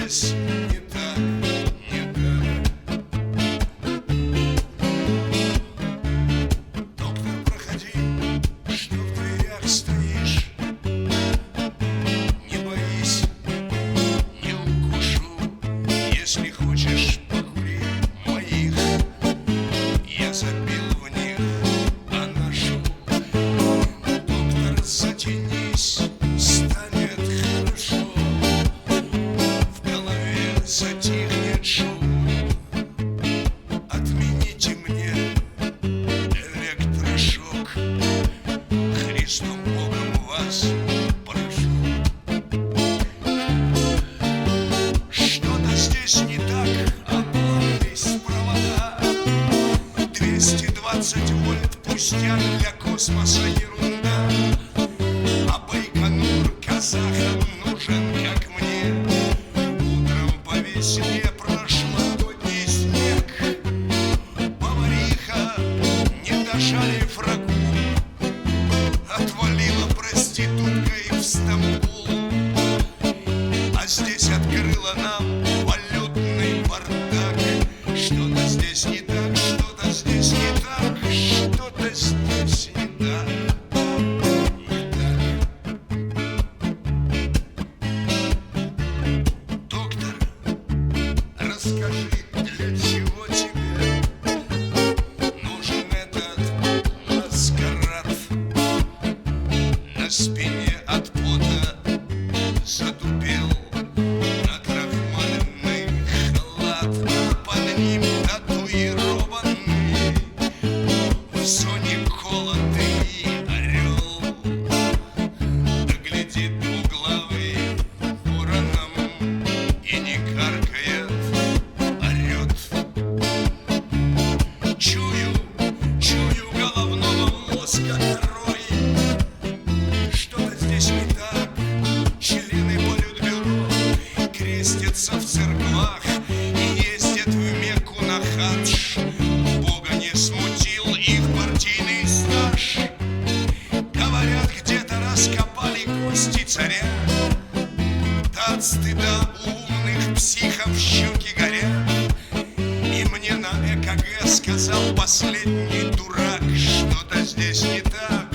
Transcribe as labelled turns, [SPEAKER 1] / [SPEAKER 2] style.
[SPEAKER 1] здесь не так, не так. Доктор, проходи, что в дверях стоишь. Не боись, не укушу. Если хочешь, покури моих. Я забил в них анашу. Доктор, затянись, станет хорошо. В голове затихнет шум. Отмените мне электрошок. Христом Богом вас прошу. Что-то здесь не так, обломались провода. 220 вольт, пустяк, для космоса ерунда. А Байконур казахам нужен, как мне. Утром по весне прошлогодний снег. Повариха, не дошарив рагу, отвалила проституткой в Стамбул. А здесь открыла нам валютный бардак. Что-то здесь не так, что-то здесь не так, что-то здесь не так, не так. Доктор, расскажи, для чего тебе нужен этот маскарад? На спине от пота задубел накрахмаленный халат, а под ним татуированный в зоне колотый орел. Да глядит двуглавый вороном и не каркает, орет. Чую головного мозга корой. Что-то здесь не так. Члены политбюро крестятся в церквах и ездят в Мекку на хадж. Бога не смутил их партийный стаж. Говорят, где-то раскопали кости царя. Да от стыда у умных психов щеки горят. И мне на ЭКГ сказал последний дурак: что-то здесь не так.